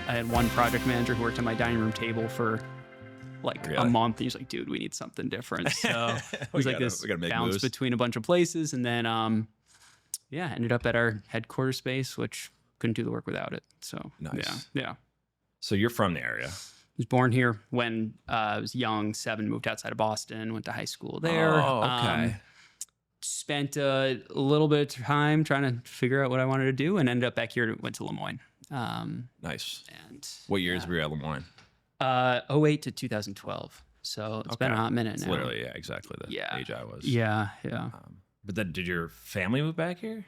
I had one project manager who worked on my dining room table for like a month. He's like, dude, we need something different. So it was like this bounce between a bunch of places. And then, ended up at our headquarters space, which couldn't do the work without it. So nice. Yeah. So you're from the area. I was born here when I was young, 7, moved outside of Boston, went to high school there. Oh, okay. Spent a little bit of time trying to figure out what I wanted to do and ended up back here, went to Lemoyne. Nice. And what years were you at Lemoyne? 08 to 2012. So it's been a hot minute now. Literally, exactly the age I was. Yeah. But then did your family move back here?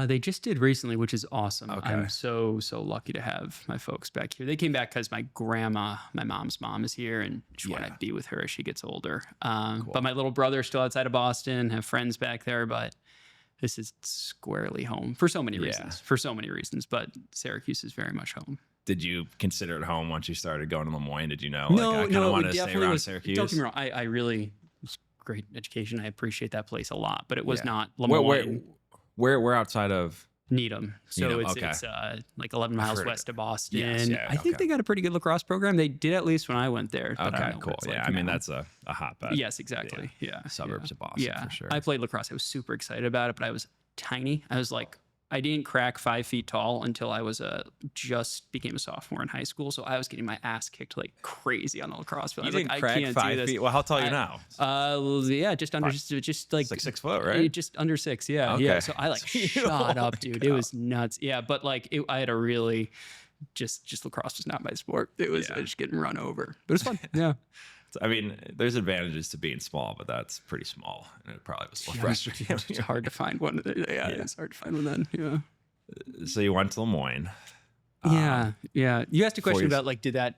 They just did recently, which is awesome. Okay. I'm so lucky to have my folks back here. They came back because my grandma, my mom's mom, is here, and she wanted to be with her as she gets older. Cool. But my little brother's still outside of Boston, have friends back there, but this is squarely home for so many reasons. But Syracuse is very much home. Did you consider it home once you started going to Lemoyne? Did you know? No, I kind of wanted to stay around Syracuse. Don't get me wrong. I really, it's great education. I appreciate that place a lot, but it was not Lemoyne. Where outside of Needham? So Needham, it's like 11 miles west of Boston. Yes, I think they got a pretty good lacrosse program. They did, at least when I went there. Okay, cool. Yeah, I mean, that's a hotbed. Yes, exactly. Yeah. Suburbs of Boston, for sure. I played lacrosse. I was super excited about it, but I was tiny. I was like, I didn't crack 5 feet tall until I was just became a sophomore in high school. So I was getting my ass kicked like crazy on the lacrosse field. You I was didn't like, crack I can't 5 do this. feet. Well, how tall are you now? Just under, just like it's like 6 foot, right? Just under 6. Yeah. Okay. Yeah. So I like shot up, dude. It was nuts. Yeah. But like I had a really just lacrosse was not my sport. It was just getting run over, but it's fun. Yeah. I mean, there's advantages to being small, but that's pretty small. And it probably was frustrating. It's hard to find one. It's hard to find one then. Yeah. So you went to Lemoyne. Yeah. You asked a question about like, is that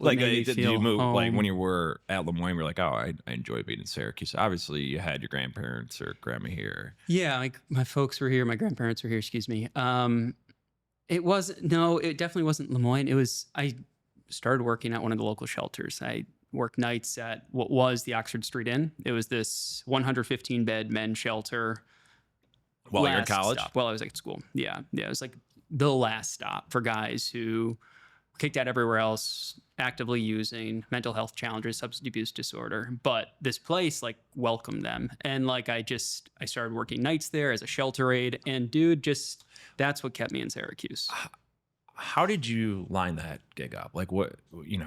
what like, made me did feel you move, home? like when you were at Lemoyne, you were like, oh, I enjoy being in Syracuse. Obviously you had your grandparents or grandma here. Yeah. Like my folks were here. My grandparents were here, excuse me. It definitely wasn't Lemoyne. I started working at one of the local shelters. I worked nights at what was the Oxford Street Inn. It was this 115 bed men's shelter. While you're in college? While I was at school. Yeah. It was like the last stop for guys who were kicked out everywhere else, actively using, mental health challenges, substance abuse disorder. But this place like welcomed them. And like I started working nights there as a shelter aide. And dude, that's what kept me in Syracuse. How did you line that gig up? Like what,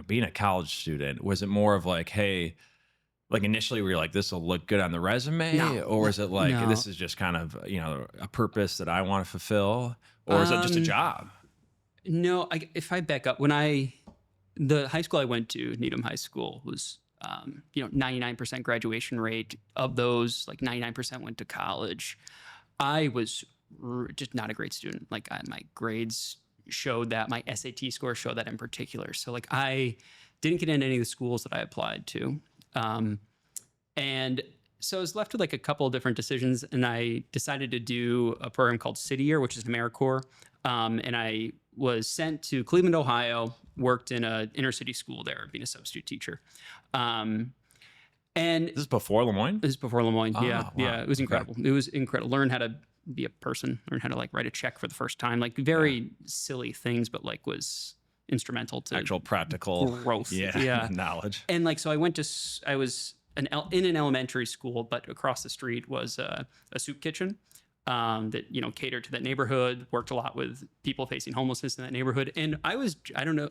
being a college student, was it more of like, hey, like initially were you like, this will look good on the resume? Or was it like, this is just kind of, a purpose that I want to fulfill? Or is it just a job? No, if I back up, the high school I went to, Needham High School, was, 99% graduation rate. Of those, like 99% went to college. I was just not a great student. Like my grades showed that, my SAT score showed that in particular. So like I didn't get into any of the schools that I applied to. And so I was left with like a couple of different decisions, and I decided to do a program called City Year, which is AmeriCorps. And I was sent to Cleveland, Ohio, worked in an inner city school there, being a substitute teacher. And this is before Lemoyne? This is before Lemoyne. Yeah. Wow. It was incredible. It was incredible. Learn how to be a person, learn how to like write a check for the first time, like very silly things, but like was instrumental to actual practical growth. Knowledge. And like, so I was in an elementary school, but across the street was a soup kitchen that, catered to that neighborhood, worked a lot with people facing homelessness in that neighborhood. And I was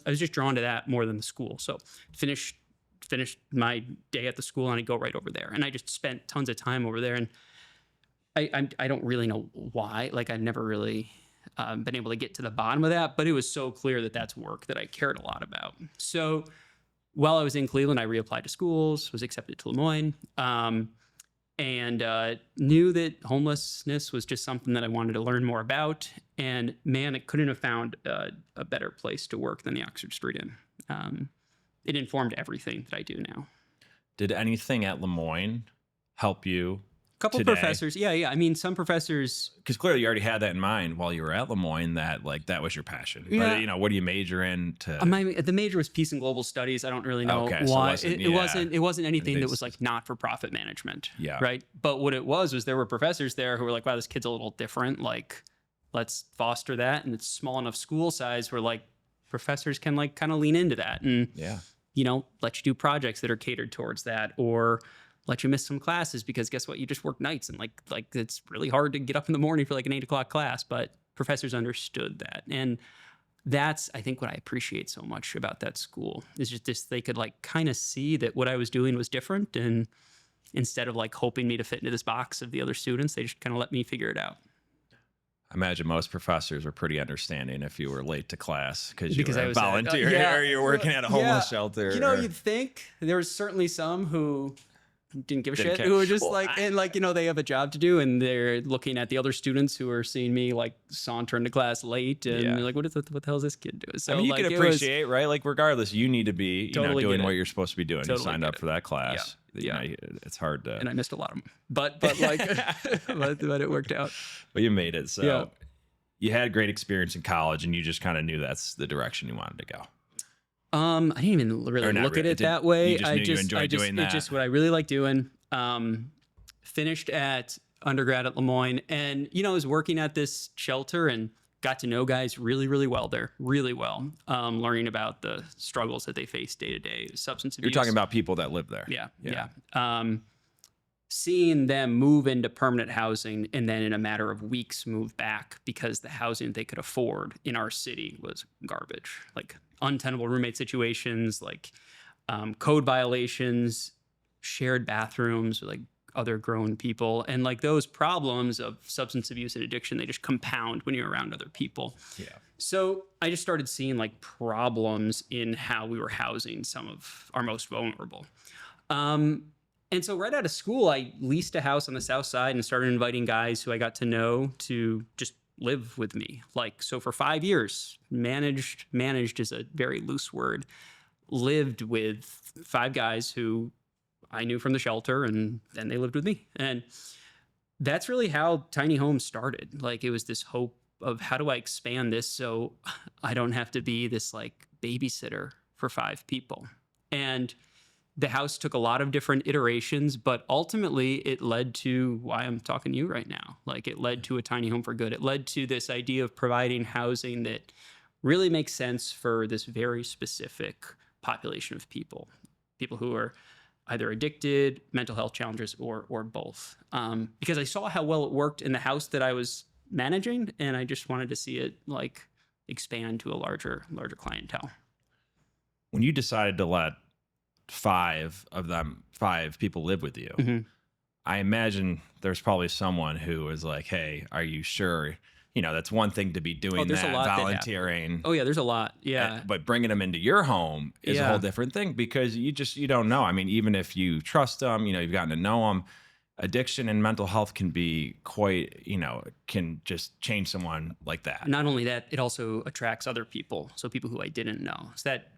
just drawn to that more than the school. So finished my day at the school and I'd go right over there. And I just spent tons of time over there. And I don't really know why. Like I've never really been able to get to the bottom of that, but it was so clear that that's work that I cared a lot about. So while I was in Cleveland, I reapplied to schools, was accepted to Lemoyne, and knew that homelessness was just something that I wanted to learn more about. And man, I couldn't have found a better place to work than the Oxford Street Inn. It informed everything that I do now. Did anything at Lemoyne help you? Couple today? Professors. Yeah. I mean, some professors. Because clearly you already had that in mind while you were at Lemoyne, that like that was your passion. Yeah. But, what do you major in? The major was peace and global studies. I don't really know why. So it wasn't anything that was like not-for-profit management. Yeah. Right. But what it was there were professors there who were like, wow, this kid's a little different. Like, let's foster that. And it's small enough school size where like professors can like kind of lean into that and, Yeah. you know, let you do projects that are catered towards that, or let you miss some classes because guess what? You just work nights and like it's really hard to get up in the morning for like an 8 o'clock class, but professors understood that. And that's, I think, what I appreciate so much about that school is just this, they could like kind of see that what I was doing was different. And instead of like hoping me to fit into this box of the other students, they just kind of let me figure it out. I imagine most professors were pretty understanding if you were late to class because you were I a was volunteer or you're working at a homeless shelter. You know, you'd think there was certainly some who didn't give a shit, care. who were just Well, like, and like, you know, they have a job to do and they're looking at the other students who are seeing me like saunter into class late and they're like, what the hell is this kid doing? So I mean, you like, can appreciate, right? Like regardless, you need to be, Totally doing get it. what you're supposed to be doing. Totally you signed get up it. for that class. Yeah. You know, it's hard to, and I missed a lot of them, but like, but it worked out. but you made it. So Yeah. you had great experience in college and you just kind of knew that's the direction you wanted to go. I didn't even really Or not look at really. it that way. You just knew you enjoyed doing that. It's just what I really like doing. Finished at undergrad at Lemoyne, and you know, I was working at this shelter and got to know guys really, really well there, really well. Learning about the struggles that they face day to day, substance abuse. You're talking about people that live there. Yeah. Seeing them move into permanent housing and then in a matter of weeks move back because the housing they could afford in our city was garbage, like untenable roommate situations, like code violations, shared bathrooms with like other grown people. And like those problems of substance abuse and addiction, they just compound when you're around other people. Yeah. So I just started seeing like problems in how we were housing some of our most vulnerable. And so right out of school, I leased a house on the south side and started inviting guys who I got to know to just live with me. Like, so for 5 years, managed is a very loose word, lived with 5 guys who I knew from the shelter, and then they lived with me. And that's really how tiny homes started. Like, it was this hope of how do I expand this so I don't have to be this like babysitter for 5 people. And the house took a lot of different iterations, but ultimately it led to why I'm talking to you right now. Like, it led to a tiny home for good. It led to this idea of providing housing that really makes sense for this very specific population of people who are either addicted, mental health challenges, or both. Because I saw how well it worked in the house that I was managing, and I just wanted to see it like expand to a larger clientele. When you decided to let 5 people live with you, Mm-hmm. I imagine there's probably someone who is like, hey, are you sure? You know, that's one thing to be doing there's a that, lot that volunteering. Oh yeah, there's a lot. Yeah. But bringing them into your home is a whole different thing because you don't know. I mean, even if you trust them, you know, you've gotten to know them, addiction and mental health can be quite, you know, can just change someone like that. Not only that, it also attracts other people. So people who I didn't know. So that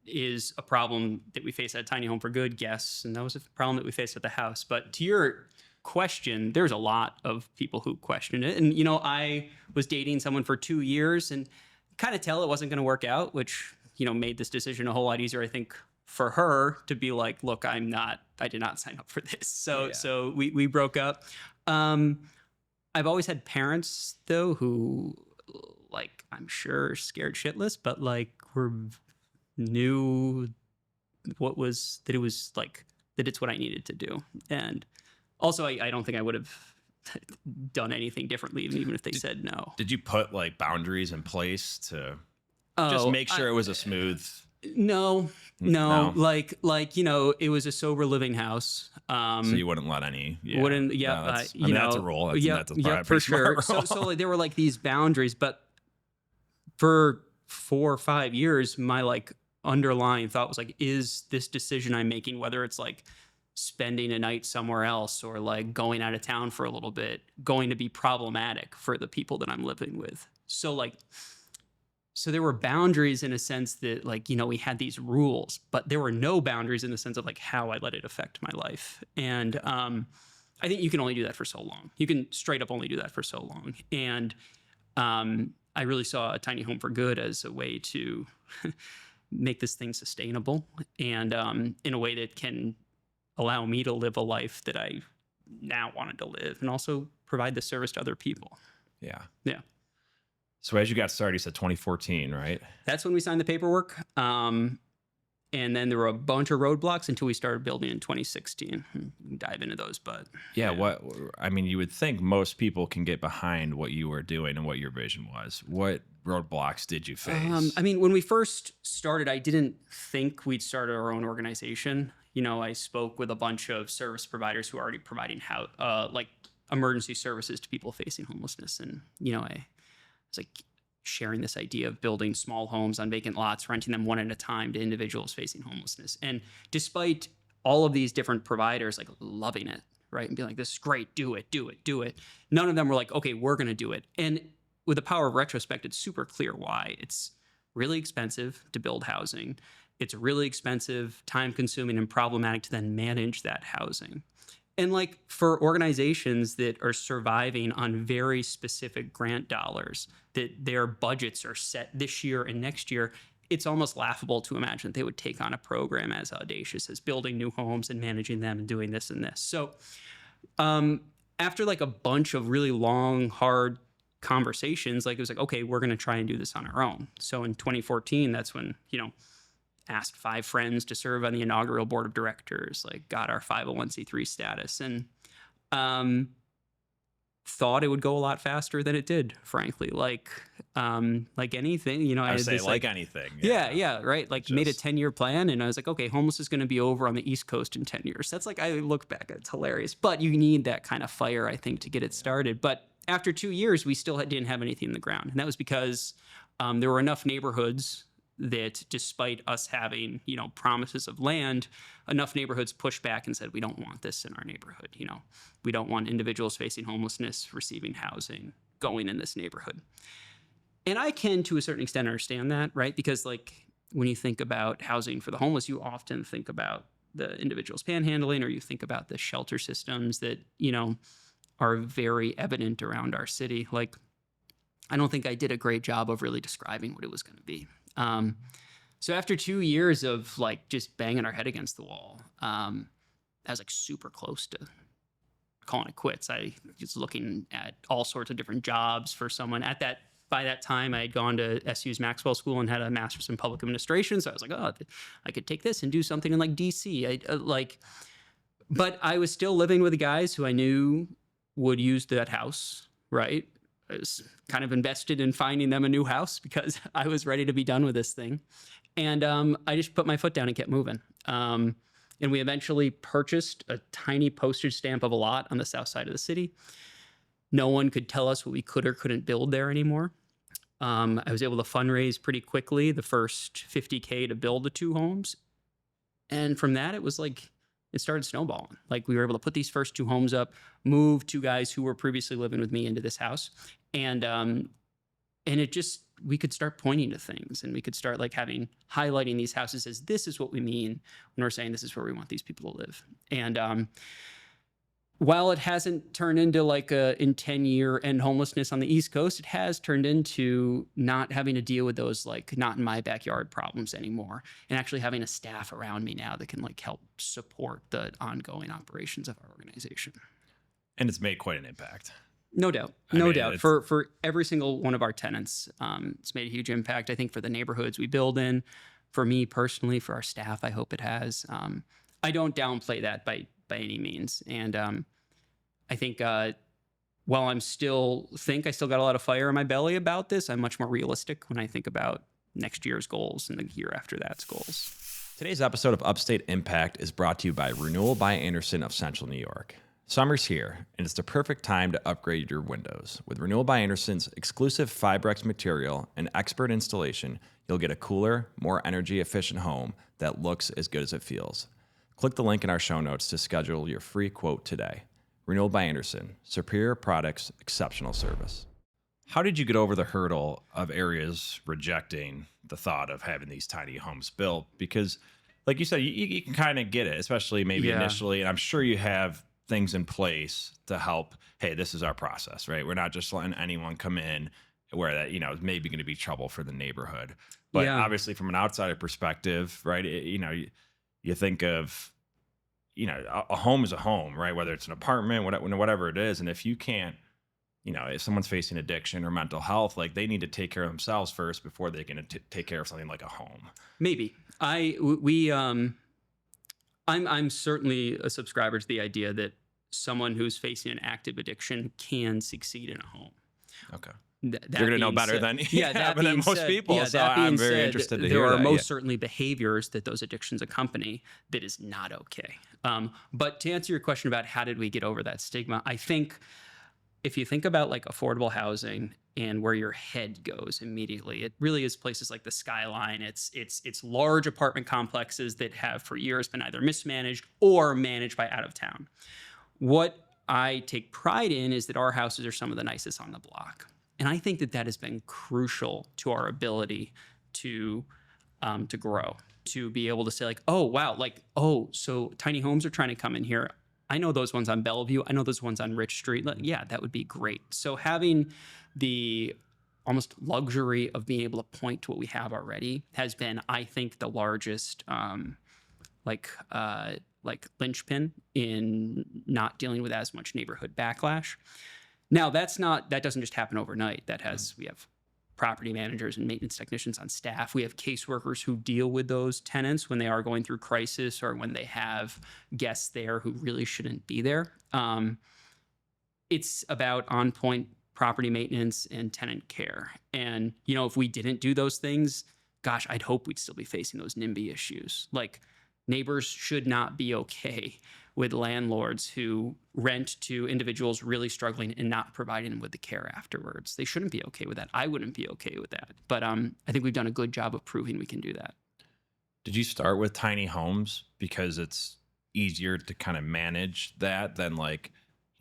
is a problem that we face at Tiny Home for Good, yes. And that was a problem that we faced at the house. But to your question, there's a lot of people who question it. And, you know, I was dating someone for 2 years and kind of tell it wasn't going to work out, which, you know, made this decision a whole lot easier, I think, for her to be like, look, I did not sign up for this. So we broke up. I've always had parents though, who like, I'm sure scared shitless, but like knew that it's what I needed to do. And also I don't think I would have done anything differently, even if they said no. Did you put like boundaries in place to just make sure it was a smooth? No. Like, you know, it was a sober living house. So you wouldn't let any, wouldn't, that's a rule. That's for sure. So like, there were like these boundaries, but for 4 or 5 years, my like underlying thought was like, is this decision I'm making, whether it's like spending a night somewhere else or like going out of town for a little bit, going to be problematic for the people that I'm living with? So there were boundaries in a sense that like, you know, we had these rules, but there were no boundaries in the sense of like how I let it affect my life. And I think you can only do that for so long. You can straight up only do that for so long. And I really saw a Tiny Home for Good as a way to make this thing sustainable and in a way that can allow me to live a life that I now wanted to live and also provide the service to other people. Yeah. Yeah. So as you got started, you said 2014, right? That's when we signed the paperwork. And then there were a bunch of roadblocks until we started building in 2016. We can dive into those, but Yeah, I mean, you would think most people can get behind what you were doing and what your vision was. What roadblocks did you face? I mean, when we first started, I didn't think we'd start our own organization. You know, I spoke with a bunch of service providers who are already providing like emergency services to people facing homelessness, and you know, I was like sharing this idea of building small homes on vacant lots, renting them one at a time to individuals facing homelessness. And despite all of these different providers like loving it, right, and being like, "This is great, do it, do it, do it," none of them were like, "Okay, we're going to do it." And with the power of retrospect, it's super clear why. It's really expensive to build housing. It's really expensive, time consuming, and problematic to then manage that housing. And like for organizations that are surviving on very specific grant dollars, that their budgets are set this year and next year, it's almost laughable to imagine that they would take on a program as audacious as building new homes and managing them and doing this and this. So after like a bunch of really long, hard conversations, like it was like, okay, we're going to try and do this on our own. So in 2014, that's when, you know, asked 5 friends to serve on the inaugural board of directors, like got our 501c3 status, and thought it would go a lot faster than it did, frankly. Like anything, you know, I would had say this, anything. yeah, right. Like made a 10-year plan, and I was like, okay, homeless is going to be over on the East Coast in 10 years. That's like, I look back, it's hilarious, but you need that kind of fire, I think, to get it started. But after 2 years, we still didn't have anything in the ground. And that was because there were enough neighborhoods that despite us having, you know, promises of land, enough neighborhoods pushed back and said, we don't want this in our neighborhood. You know, we don't want individuals facing homelessness receiving housing going in this neighborhood. And I can, to a certain extent, understand that, right? Because like when you think about housing for the homeless, you often think about the individuals panhandling, or you think about the shelter systems that, you know, are very evident around our city. Like, I don't think I did a great job of really describing what it was going to be. So after 2 years of like just banging our head against the wall, I was like super close to calling it quits. I was looking at all sorts of different jobs for someone by that time I had gone to SU's Maxwell School and had a master's in public administration. So I was like, oh, I could take this and do something in like DC. But I was still living with the guys who I knew would use that house, right? I was kind of invested in finding them a new house because I was ready to be done with this thing. And I just put my foot down and kept moving. And we eventually purchased a tiny postage stamp of a lot on the south side of the city. No one could tell us what we could or couldn't build there anymore. I was able to fundraise pretty quickly, the first $50K to build the 2 homes. And from that, it was like, it started snowballing. Like we were able to put these first 2 homes up, move 2 guys who were previously living with me into this house. And it just, we could start pointing to things, and we could start like highlighting these houses as this is what we mean when we're saying this is where we want these people to live. And while it hasn't turned into like in 10-year end homelessness on the East Coast, it has turned into not having to deal with those like not in my backyard problems anymore, and actually having a staff around me now that can like help support the ongoing operations of our organization. And it's made quite an impact. No doubt. No doubt. For every single one of our tenants, it's made a huge impact. I think for the neighborhoods we build in, for me personally, for our staff, I hope it has. I don't downplay that by any means. And I think while I still got a lot of fire in my belly about this, I'm much more realistic when I think about next year's goals and the year after that's goals. Today's episode of Upstate Impact is brought to you by Renewal by Andersen of Central New York. Summer's here, and it's the perfect time to upgrade your windows. With Renewal by Andersen's exclusive Fibrex material and expert installation, you'll get a cooler, more energy-efficient home that looks as good as it feels. Click the link in our show notes to schedule your free quote today. Renewal by Andersen, superior products, exceptional service. How did you get over the hurdle of areas rejecting the thought of having these tiny homes built? Because, like you said, you can kind of get it, especially maybe initially, and I'm sure you have things in place to help. Hey, this is our process, right? We're not just letting anyone come in where that, you know, is maybe going to be trouble for the neighborhood. But obviously from an outsider perspective, right, you think of, you know, a home is a home, right? Whether it's an apartment, whatever it is. And if you can't if someone's facing addiction or mental health, like they need to take care of themselves first before they can take care of something like a home. Maybe I'm certainly a subscriber to the idea that someone who's facing an active addiction can succeed in a home. Okay. That You're going to know being better said- than, yeah, that than being most said- people. yeah, So that being I'm very said, interested to there hear are that. most certainly behaviors that those addictions accompany that is not okay. But to answer your question about how did we get over that stigma, I think if you think about like affordable housing and where your head goes immediately, it really is places like the Skyline. It's large apartment complexes that have for years been either mismanaged or managed by out of town. What I take pride in is that our houses are some of the nicest on the block. And I think that that has been crucial to our ability to grow, to be able to say like, oh, wow, like, oh, so tiny homes are trying to come in here. I know those ones on Bellevue. I know those ones on Rich Street. Like, yeah, that would be great. So having the almost luxury of being able to point to what we have already has been, I think, the largest like linchpin in not dealing with as much neighborhood backlash. Now, that doesn't just happen overnight. We have property managers and maintenance technicians on staff. We have caseworkers who deal with those tenants when they are going through crisis or when they have guests there who really shouldn't be there. It's about on-point property maintenance and tenant care. And, if we didn't do those things, gosh, I'd hope we'd still be facing those NIMBY issues. Like, neighbors should not be okay with landlords who rent to individuals really struggling and not providing them with the care afterwards. They shouldn't be okay with that. I wouldn't be okay with that. But I think we've done a good job of proving we can do that. Did you start with tiny homes because it's easier to kind of manage that than like,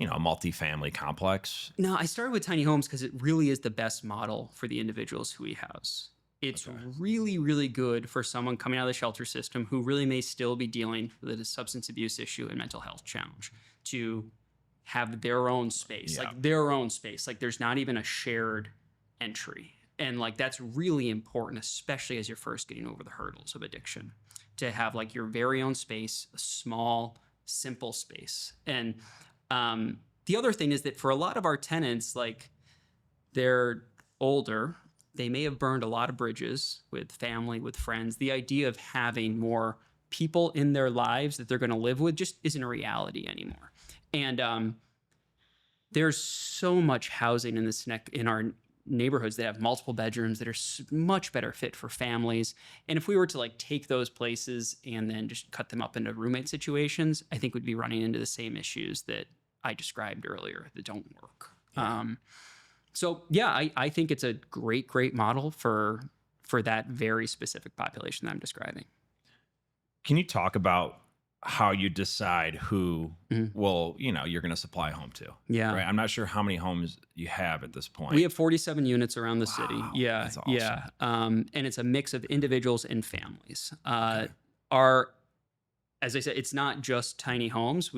a multifamily complex? No, I started with tiny homes because it really is the best model for the individuals who we house. It's really, really good for someone coming out of the shelter system who really may still be dealing with a substance abuse issue and mental health challenge to have their own space, like their own space. Like there's not even a shared entry. And like that's really important, especially as you're first getting over the hurdles of addiction, to have like your very own space, a small, simple space. And the other thing is that for a lot of our tenants, like they're older, they may have burned a lot of bridges with family, with friends. The idea of having more people in their lives that they're going to live with just isn't a reality anymore. And there's so much housing in our neighborhoods that have multiple bedrooms that are much better fit for families. And if we were to like take those places and then just cut them up into roommate situations, I think we'd be running into the same issues that I described earlier that don't work. Yeah. So yeah, I think it's a great model for that very specific population that I'm describing. Can you talk about how you decide who will, you're going to supply a home to? Yeah. Right. I'm not sure how many homes you have at this point. We have 47 units around the city. Yeah. That's awesome. Yeah. And it's a mix of individuals and families. As I said, it's not just tiny homes.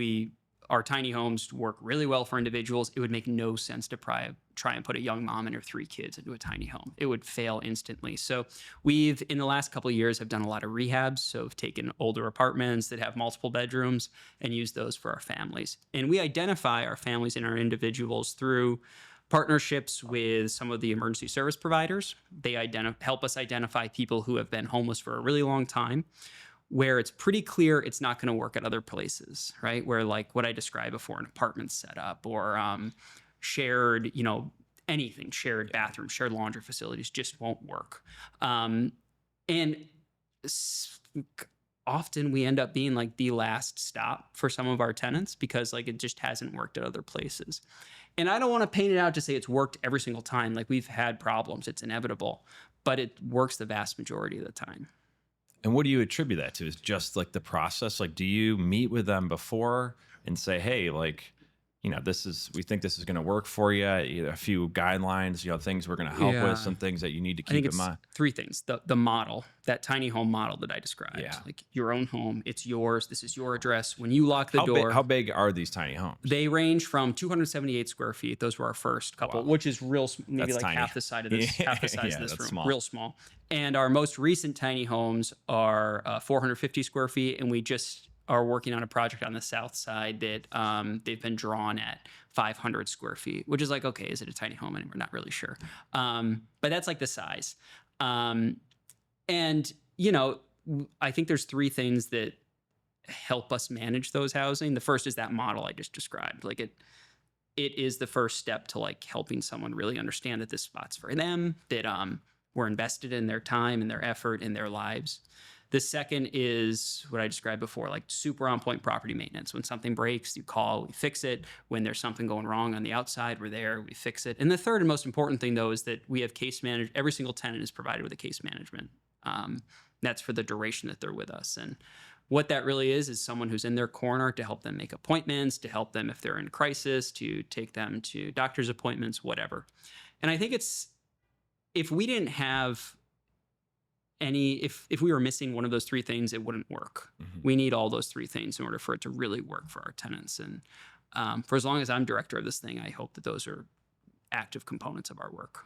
Our tiny homes work really well for individuals. It would make no sense to try and put a young mom and her 3 kids into a tiny home. It would fail instantly. So we've, in the last couple of years, have done a lot of rehabs. So we've taken older apartments that have multiple bedrooms and used those for our families. And we identify our families and our individuals through partnerships with some of the emergency service providers. They help us identify people who have been homeless for a really long time, where it's pretty clear it's not going to work at other places, right? Where like what I described before, an apartment setup or shared, anything, shared bathrooms, shared laundry facilities just won't work. And often we end up being like the last stop for some of our tenants because like it just hasn't worked at other places. And I don't want to paint it out to say it's worked every single time. Like we've had problems, it's inevitable, but it works the vast majority of the time. And what do you attribute that to? Is just like the process? Like, do you meet with them before and say, hey, like, we think this is going to work for you. A few guidelines, things we're going to help with, some things that you need to keep in mind. 3 things. The model, that tiny home model that I described, like your own home, it's yours. This is your address. When you lock the door. How big are these tiny homes? They range from 278 square feet. Those were our first couple, which is maybe like tiny. Half the size of this, half the size of this room, small. Real small. And our most recent tiny homes are 450 square feet. And we just are working on a project on the south side that they've been drawn at 500 square feet, which is like, okay, is it a tiny home? And we're not really sure. But that's like the size. And, you know, I think there's three things that help us manage those housing. The first is that model I just described. Like it is the first step to like helping someone really understand that this spot's for them, that we're invested in their time and their effort and their lives. The second is what I described before, like super on point property maintenance. When something breaks, you call, we fix it. When there's something going wrong on the outside, we're there, we fix it. And the third and most important thing though is that we have case management. Every single tenant is provided with a case management. That's for the duration that they're with us. And what that really is someone who's in their corner to help them make appointments, to help them if they're in crisis, to take them to doctor's appointments, whatever. And I think if we didn't have if we were missing one of those three things, it wouldn't work. Mm-hmm. We need all those three things in order for it to really work for our tenants. And for as long as I'm director of this thing, I hope that those are active components of our work.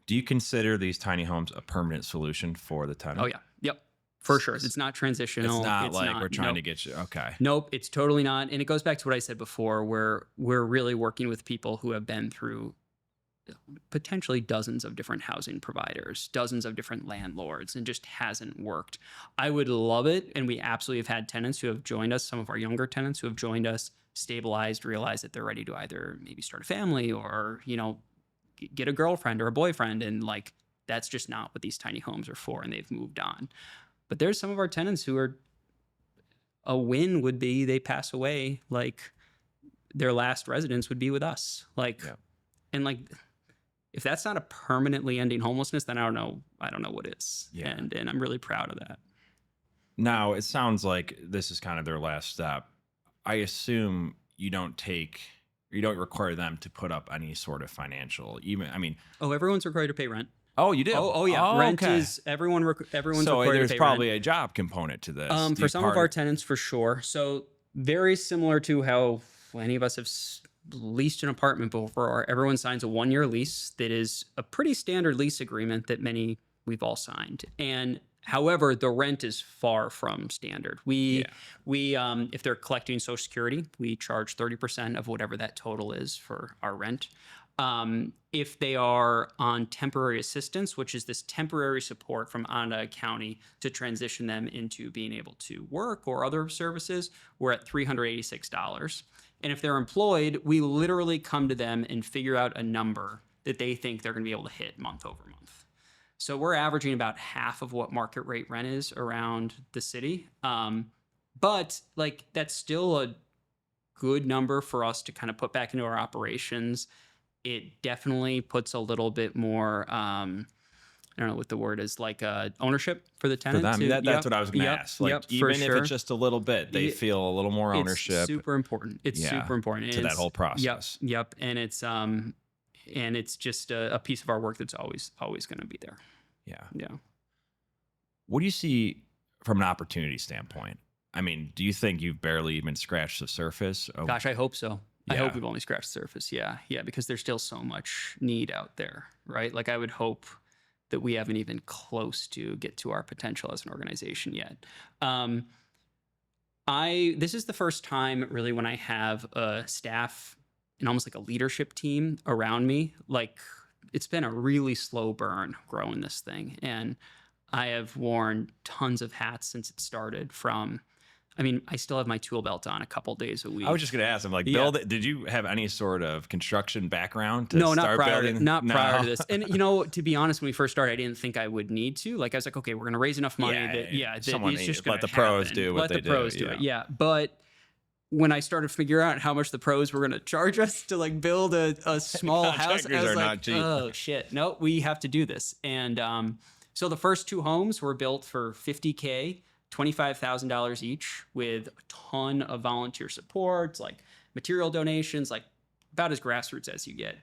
Do you consider these tiny homes a permanent solution for the tenant? Oh yeah. Yep. For sure. It's not transitional. It's not like we're trying to get you. Okay. Nope. It's totally not. And it goes back to what I said before, where we're really working with people who have been through potentially dozens of different housing providers, dozens of different landlords, and just hasn't worked. I would love it. And we absolutely have had tenants who have joined us, some of our younger tenants who have joined us, stabilized, realized that they're ready to either maybe start a family or, you know, get a girlfriend or a boyfriend. And like, that's just not what these tiny homes are for. And they've moved on. But there's some of our tenants who are, a win would be they pass away, like their last residence would be with us. Like, yeah. And like, if that's not a permanently ending homelessness, then I don't know what is. Yeah. And I'm really proud of that. Now, it sounds like this is kind of their last step. I assume you don't require them to put up any sort of financial, everyone's required to pay rent. Oh, you do? Oh yeah. Oh, rent okay. is everyone's so required to pay rent. There's probably a job component to this. For some of our tenants, for sure. So very similar to how any of us have leased an apartment before. Everyone signs a 1-year lease that is a pretty standard lease agreement that we've all signed. And however, the rent is far from standard. We if they're collecting Social Security, we charge 30% of whatever that total is for our rent. If they are on temporary assistance, which is this temporary support from Onondaga County to transition them into being able to work or other services, we're at $386. And if they're employed, we literally come to them and figure out a number that they think they're going to be able to hit month over month. So we're averaging about half of what market rate rent is around the city. But like that's still a good number for us to kind of put back into our operations. It definitely puts a little bit more, I don't know what the word is, like ownership for the tenant. For them, that's what I was going to ask. Like even if it's just a little bit, they feel a little more ownership. It's super important. It's super important to that whole process. Yep. And it's just a piece of our work that's always going to be there. Yeah. What do you see from an opportunity standpoint? I mean, do you think you've barely even scratched the surface? Gosh, I hope so. I hope we've only scratched the surface. Yeah, because there's still so much need out there, right? Like I would hope that we haven't even close to get to our potential as an organization yet. This is the first time really when I have a staff and almost like a leadership team around me. Like it's been a really slow burn growing this thing. And I have worn tons of hats since it started I still have my tool belt on a couple days a week. I was just going to ask him, did you have any sort of construction background to no, start building? Not prior to this. And, to be honest, when we first started, I didn't think I would need to. Like, I was like, okay, we're going to raise enough money that it's just going to let the pros do what they do. Let the pros do it, yeah. But when I started figuring out how much the pros were going to charge us to, like, build a small house, I was like, oh, shit. No, we have to do this. And so the first 2 homes were built for $50K. $25,000 each with a ton of volunteer support, like material donations, like about as grassroots as you get.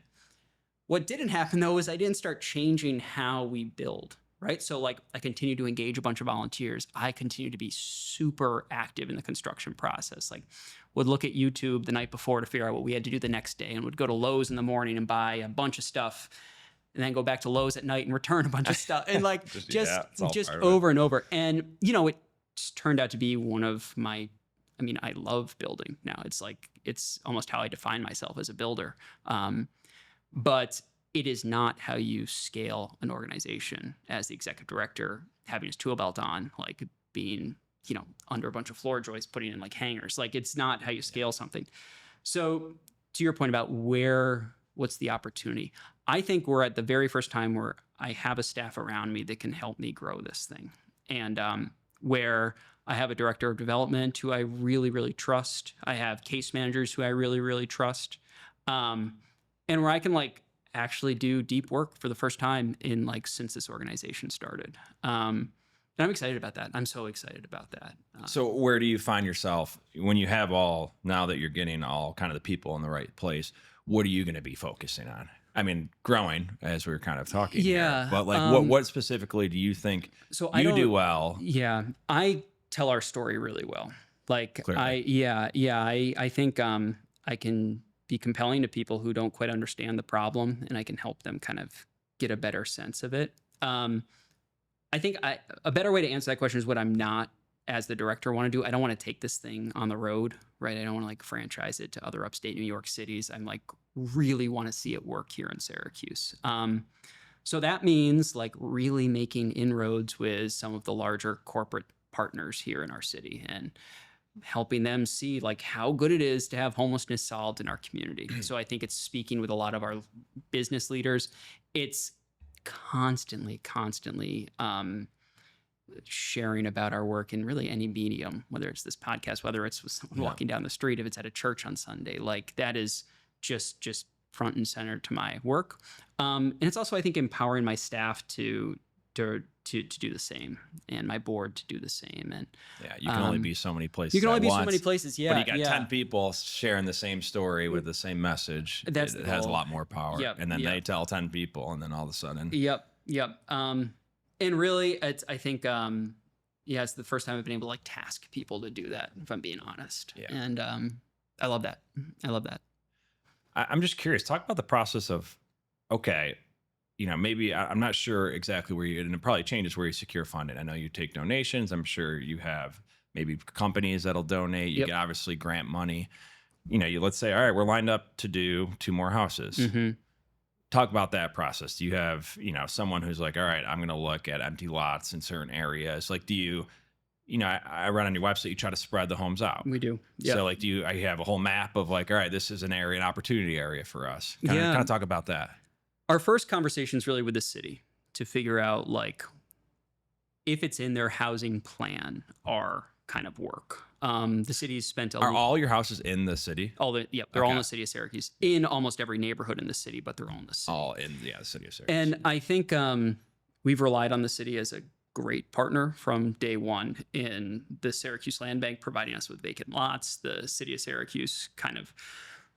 What didn't happen though is I didn't start changing how we build, right? So like I continued to engage a bunch of volunteers. I continued to be super active in the construction process. Like would look at YouTube the night before to figure out what we had to do the next day and would go to Lowe's in the morning and buy a bunch of stuff and then go back to Lowe's at night and return a bunch of stuff and like just over and over. And it turned out to be one of my I mean, I love building now. It's like, it's almost how I define myself as a builder. But it is not how you scale an organization as the executive director, having his tool belt on, like being, under a bunch of floor joists, putting in like hangers. Like, it's not how you scale something. So to your point about what's the opportunity? I think we're at the very first time where I have a staff around me that can help me grow this thing. And where I have a director of development who I really, really trust. I have case managers who I really, really trust. And where I can like actually do deep work for the first time in like since this organization started. And I'm excited about that. I'm so excited about that. So where do you find yourself when you have now that you're getting all kind of the people in the right place, what are you going to be focusing on? I mean, growing, as we were kind of talking here, but like what specifically do you think you do well? Yeah, I tell our story really well. Like Clearly. I think I can be compelling to people who don't quite understand the problem, and I can help them kind of get a better sense of it. I think a better way to answer that question is what I'm not, as the director, want to do. I don't want to take this thing on the road, right? I don't want to like franchise it to other upstate New York cities. I'm like really want to see it work here in Syracuse. So that means like really making inroads with some of the larger corporate partners here in our city and helping them see like how good it is to have homelessness solved in our community. So I think it's speaking with a lot of our business leaders. It's constantly sharing about our work in really any medium, whether it's this podcast, whether it's with someone walking down the street, if it's at a church on Sunday, like that is just front and center to my work. And it's also, I think, empowering my staff to do the same, and my board to do the same. And you can only be so many places. You can only be so many places. Yeah. But you got 10 people sharing the same story with the same message. It has a lot more power. And then they tell 10 people, and then all of a sudden. Yep. And really, I think, it's the first time I've been able to like task people to do that, if I'm being honest. Yeah. And I love that. I'm just curious. Talk about the process of, okay, maybe I'm not sure exactly where and it probably changes where you secure funding. I know you take donations. I'm sure you have maybe companies that'll donate. You can obviously grant money. Let's say, all right, we're lined up to do 2 more houses. Mm-hmm. Talk about that process. Do you have, someone who's like, all right, I'm going to look at empty lots in certain areas. Like, do you, I read on your website, you try to spread the homes out. We do. Yep. So like, I have a whole map of like, all right, this is an opportunity area for us. Kind of talk about that. Our first conversation is really with the city to figure out like if it's in their housing plan, our kind of work. The city's spent Are all your houses in the city? They're all in the city of Syracuse, in almost every neighborhood in the city, but they're all in the city. All in the city of Syracuse. And I think we've relied on the city as a great partner from day one in the Syracuse Land Bank, providing us with vacant lots. The city of Syracuse kind of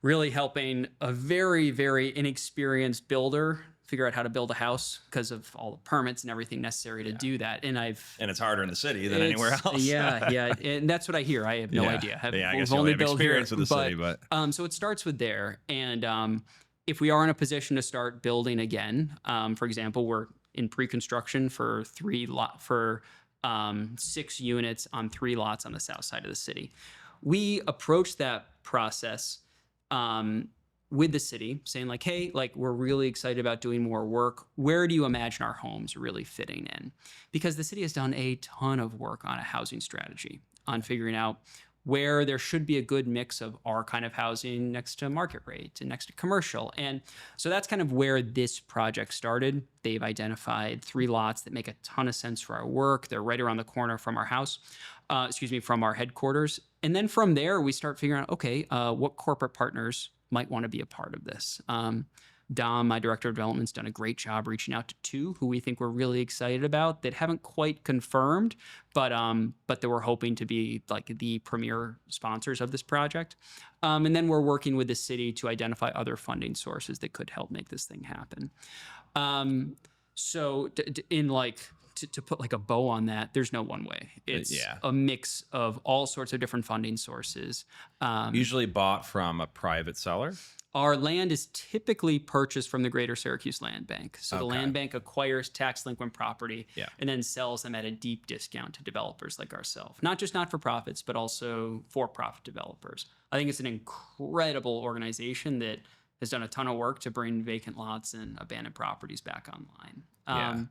really helping a very, very inexperienced builder figure out how to build a house because of all the permits and everything necessary to do that. And it's harder in the city than anywhere else. Yeah. And that's what I hear. I have no idea. I guess only have experience with the city, but so it starts with there. And if we are in a position to start building again, for example, we're in pre-construction for 6 units on 3 lots on the south side of the city. We approach that process with the city saying like, hey, like we're really excited about doing more work. Where do you imagine our homes really fitting in? Because the city has done a ton of work on a housing strategy, on figuring out where there should be a good mix of our kind of housing next to market rate and next to commercial. And so that's kind of where this project started. They've identified 3 lots that make a ton of sense for our work. They're right around the corner from our house, from our headquarters. And then from there, we start figuring out, okay, what corporate partners might want to be a part of this. Dom, my director of development, has done a great job reaching out to 2 who we think we're really excited about that haven't quite confirmed, but that we're hoping to be like the premier sponsors of this project. And then we're working with the city to identify other funding sources that could help make this thing happen. To put like a bow on that, there's no one way. It's a mix of all sorts of different funding sources. Usually bought from a private seller? Our land is typically purchased from the Greater Syracuse Land Bank. So the Okay. land bank acquires tax delinquent property Yeah. and then sells them at a deep discount to developers like ourselves. Not just not-for-profits, but also for-profit developers. I think it's an incredible organization that has done a ton of work to bring vacant lots and abandoned properties back online. Yeah.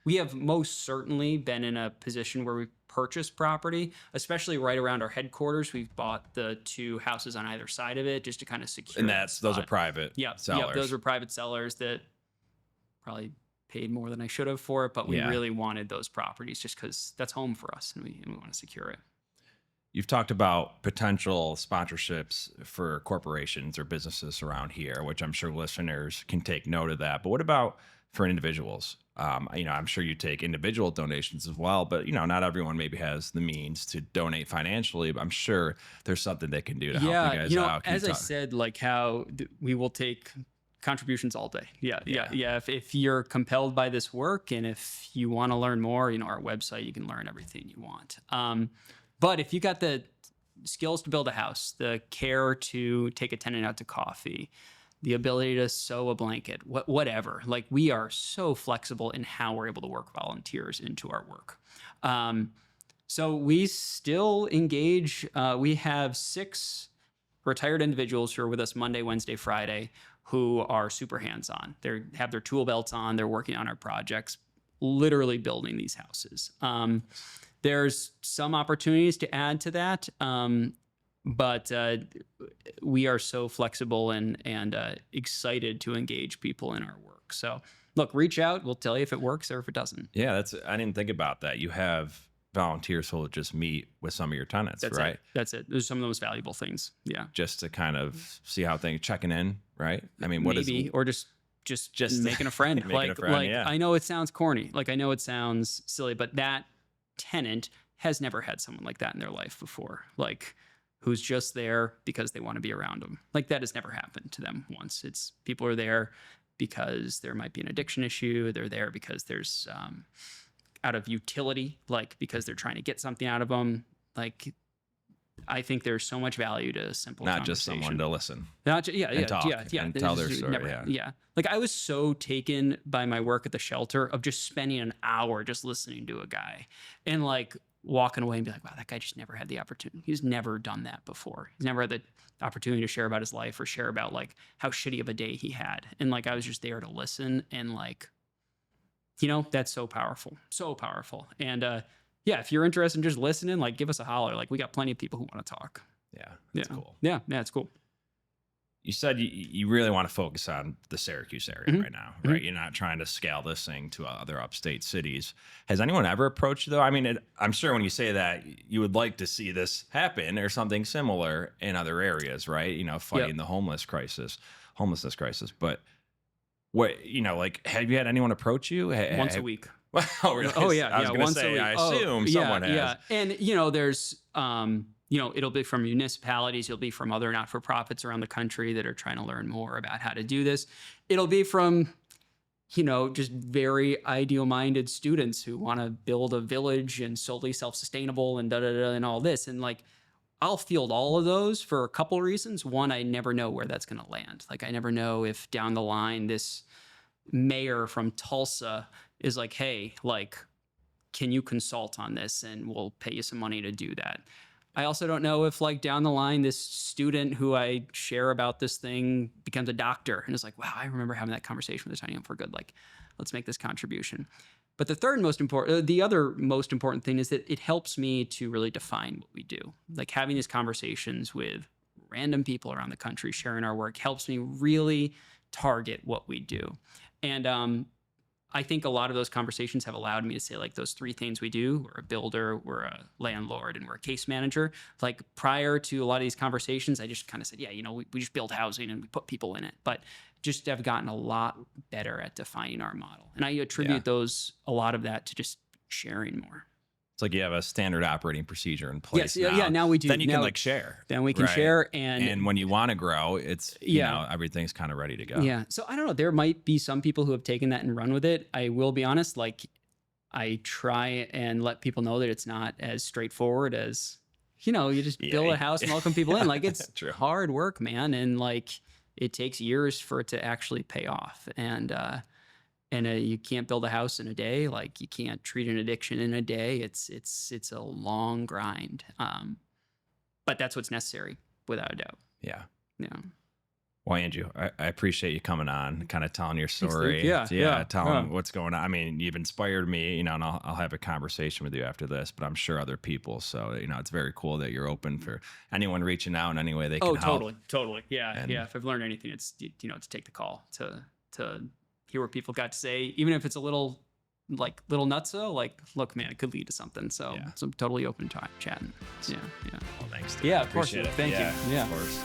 We have most certainly been in a position where we've purchased property, especially right around our headquarters. We've bought the 2 houses on either side of it just to kind of secure. And that those are spot. private sellers. Yep, those were private sellers that probably paid more than I should have for it, but we Yeah. really wanted those properties just because that's home for us and we want to secure it. You've talked about potential sponsorships for corporations or businesses around here, which I'm sure listeners can take note of that. But what about for individuals? I'm sure you take individual donations as well, but not everyone maybe has the means to donate financially. But I'm sure there's something they can do to help you guys out. Can you As I talk- said, like how we will take contributions all day. Yeah. If you're compelled by this work and if you want to learn more, our website, you can learn everything you want. But if you got the skills to build a house, the care to take a tenant out to coffee, the ability to sew a blanket, whatever, like we are so flexible in how we're able to work volunteers into our work. So we still engage. We have 6 retired individuals who are with us Monday, Wednesday, Friday, who are super hands-on. They have their tool belts on. They're working on our projects, literally building these houses. There's some opportunities to add to that, but we are so flexible and excited to engage people in our work. So look, reach out. We'll tell you if it works or if it doesn't. Yeah, I didn't think about that. You have volunteers who will just meet with some of your tenants, right? That's it. Those are some of the most valuable things. Yeah. Just to kind of see how things checking in, right? I mean, or just making a friend. Making a friend, yeah. I know it sounds corny. Like I know it sounds silly, but that tenant has never had someone like that in their life before. Like who's just there because they want to be around them. Like that has never happened to them once. It's people are there because there might be an addiction issue. They're there because there's out of utility, like because they're trying to get something out of them. Like I think there's so much value to simple Not just someone to listen. Not just, and talk and tell their This is story. Yeah. Like I was so taken by my work at the shelter of just spending an hour just listening to a guy and like walking away and be like, wow, that guy just never had the opportunity. He's never done that before. He's never had the opportunity to share about his life or share about like how shitty of a day he had. And like I was just there to listen and like, that's so powerful. So powerful. And if you're interested in just listening, like give us a holler. Like we got plenty of people who want to talk. Yeah, that's cool. Yeah, it's cool. You said you really want to focus on the Syracuse area right now, right? You're not trying to scale this thing to other upstate cities. Has anyone ever approached you, though? I mean, I'm sure when you say that, you would like to see this happen or something similar in other areas, right? Fighting the homelessness crisis. But what, like, have you had anyone approach you? Once a week. Oh, really? Oh, yeah. I was going to say, I assume someone has. Yeah. And, there's, it'll be from municipalities. It'll be from other not-for-profits around the country that are trying to learn more about how to do this. It'll be from, just very ideal-minded students who want to build a village and solely self-sustainable and da-da-da and all this. And like, I'll field all of those for a couple of reasons. One, I never know where that's going to land. Like, I never know if down the line, this mayor from Tulsa is like, hey, like, can you consult on this? And we'll pay you some money to do that. I also don't know if like down the line, this student who I share about this thing becomes a doctor and is like, wow, I remember having that conversation with the Tiny Home for Good. Like, let's make this contribution. But the other most important thing is that it helps me to really define what we do. Like having these conversations with random people around the country sharing our work helps me really target what we do. And I think a lot of those conversations have allowed me to say like those 3 things we do. We're a builder, we're a landlord, and we're a case manager. Like prior to a lot of these conversations, I just kind of said, yeah, we just build housing and we put people in it. But just have gotten a lot better at defining our model. And I attribute a lot of that to just sharing more. It's like you have a standard operating procedure in place. Yes, now we do. Then you can share. Then we can share. And when you want to grow, it's, everything's kind of ready to go. Yeah. So I don't know. There might be some people who have taken that and run with it. I will be honest. Like I try and let people know that it's not as straightforward as, you just build a house and welcome people in. Like it's hard work, man. And like, it takes years for it to actually pay off. And you can't build a house in a day. Like you can't treat an addiction in a day. It's a long grind. But that's what's necessary without a doubt. Yeah. Yeah. Well, Andrew, I appreciate you coming on, kind of telling your story. Telling what's going on. I mean, you've inspired me, and I'll have a conversation with you after this, but I'm sure other people. So, it's very cool that you're open for anyone reaching out in any way they can help. Totally. Yeah. If I've learned anything, it's, to take the call, to hear what people got to say, even if it's a little nutso, like, look, man, it could lead to something. So, so I'm totally open to chatting. Yeah. Well, thanks. Yeah, of course. Appreciate it. Thank you. Yeah. Of course.